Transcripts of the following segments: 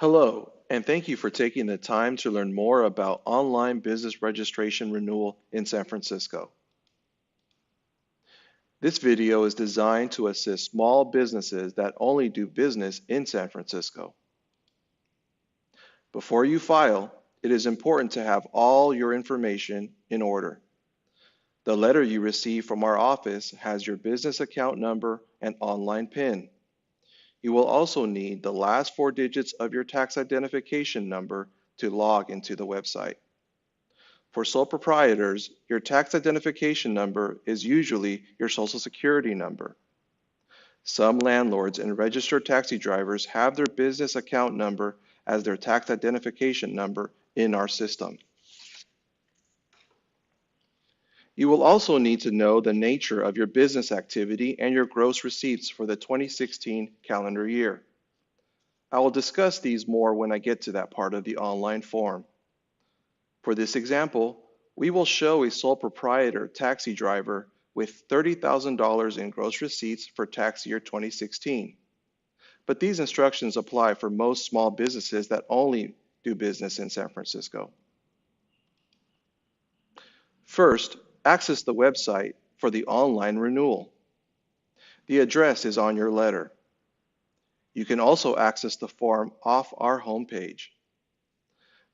Hello, and thank you for taking the time to learn more about online business registration renewal in San Francisco. This video is designed to assist small businesses that only do business in San Francisco. Before you file, it is important to have all your information in order. The letter you receive from our office has your business account number and online PIN. You will also need the last 4 digits of your tax identification number to log into the website. For sole proprietors, your tax identification number is usually your Social Security number. Some landlords and registered taxi drivers have their business account number as their tax identification number in our system. You will also need to know the nature of your business activity and your gross receipts for the 2016 calendar year. I will discuss these more when I get to that part of the online form. For this example, we will show a sole proprietor taxi driver with $30,000 in gross receipts for tax year 2016. But these instructions apply for most small businesses that only do business in San Francisco. First, access the website for the online renewal. The address is on your letter. You can also access the form off our homepage.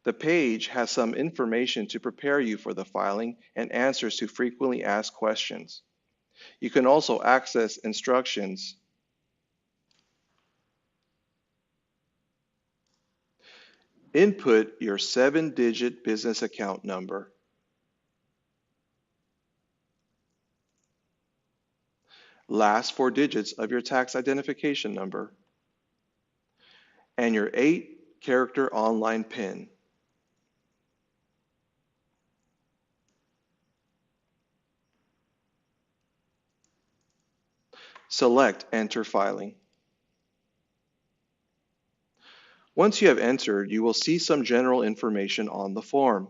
The page has some information to prepare you for the filing and answers to frequently asked questions. You can also access instructions. Input your 7-digit business account number. Last 4 digits of your tax identification number. And your 8-character online PIN. Select Enter Filing. Once you have entered, you will see some general information on the form.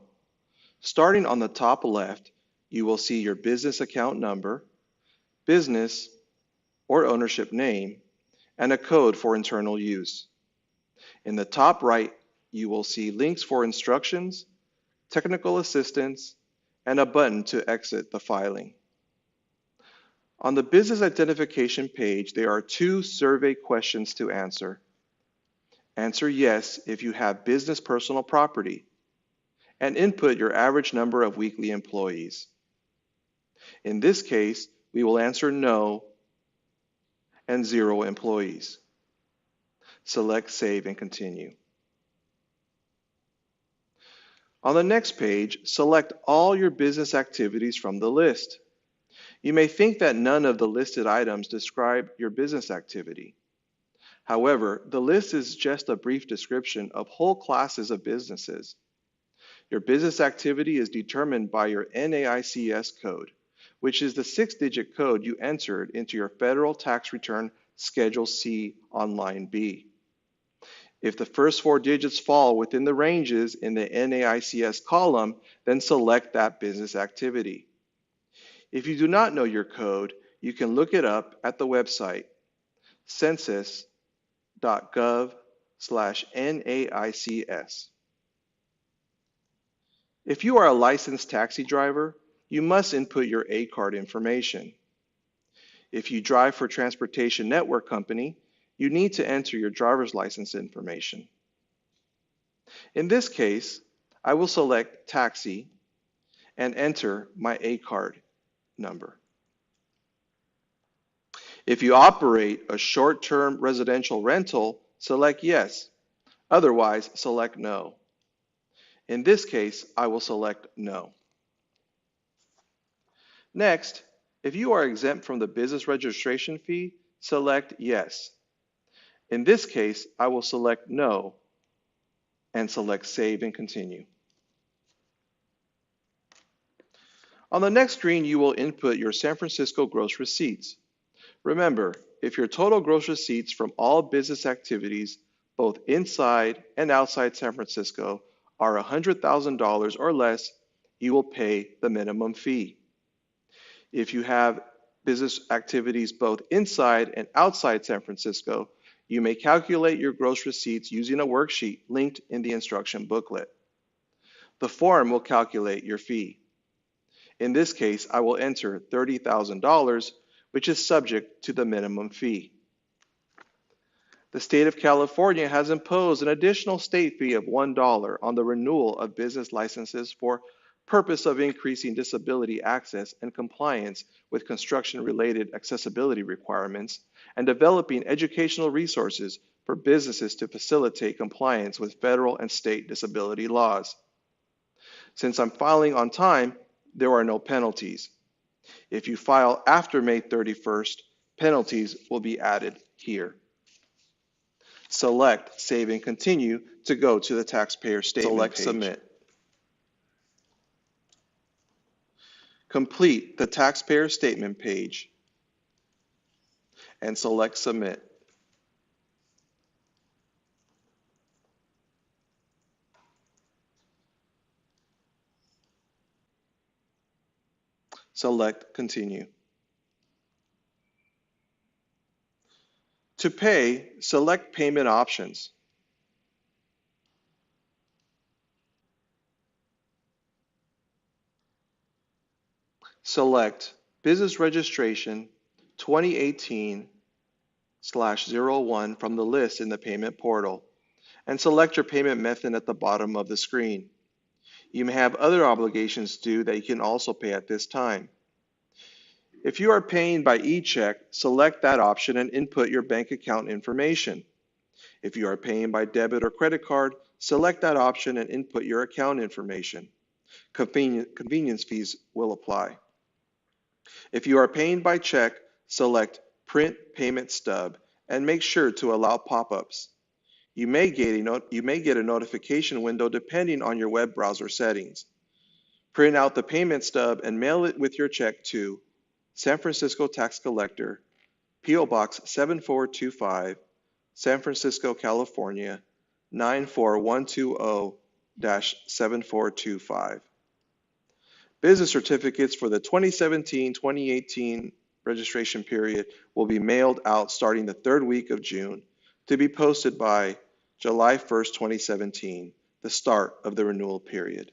Starting on the top left, you will see your business account number, business or ownership name, and a code for internal use. In the top right, you will see links for instructions, technical assistance, and a button to exit the filing. On the business identification page, there are 2 survey questions to answer. Answer yes if you have business personal property, and input your average number of weekly employees. In this case, we will answer no and 0 employees. Select Save and Continue. On the next page, select all your business activities from the list. You may think that none of the listed items describe your business activity. However, the list is just a brief description of whole classes of businesses. Your business activity is determined by your NAICS code, which is the 6-digit code you entered into your federal tax return Schedule C on Line B. If the first 4 digits fall within the ranges in the NAICS column, then select that business activity. If you do not know your code, you can look it up at the website census.gov/NAICS. If you are a licensed taxi driver, you must input your A card information. If you drive for Transportation Network Company, you need to enter your driver's license information. In this case, I will select Taxi and enter my A card number. If you operate a short-term residential rental, select Yes. Otherwise, select No. In this case, I will select No. Next, if you are exempt from the business registration fee, select Yes. In this case, I will select No and select Save and Continue. On the next screen, you will input your San Francisco gross receipts. Remember, if your total gross receipts from all business activities, both inside and outside San Francisco, are $100,000 or less, you will pay the minimum fee. If you have business activities both inside and outside San Francisco, You may calculate your gross receipts using a worksheet linked in the instruction booklet. The form will calculate your fee. In this case, I will enter $30,000, which is subject to the minimum fee. The state of California has imposed an additional state fee of $1 on the renewal of business licenses for purpose of increasing disability access and compliance with construction-related accessibility requirements and developing educational resources for businesses to facilitate compliance with federal and state disability laws. Since I'm filing on time, there are no penalties. If you file after May 31st, penalties will be added here. Select Save and Continue to go to the taxpayer statement page. Select Submit. Complete the taxpayer statement page and select Submit. Select Continue. To pay, select Payment Options. Select Business Registration 2018/01 from the list in the payment portal and select your payment method at the bottom of the screen. You may have other obligations due that you can also pay at this time. If you are paying by e-check, select that option and input your bank account information. If you are paying by debit or credit card, select that option and input your account information. Convenience fees will apply. If you are paying by check, select Print Payment Stub and make sure to allow pop-ups. You may get a notification window depending on your web browser settings. Print out the payment stub and mail it with your check to San Francisco Tax Collector, P.O. Box 7425, San Francisco, California, 94120-7425. Business certificates for the 2017-2018 registration period will be mailed out starting the third week of June to be posted by July 1st, 2017, the start of the renewal period.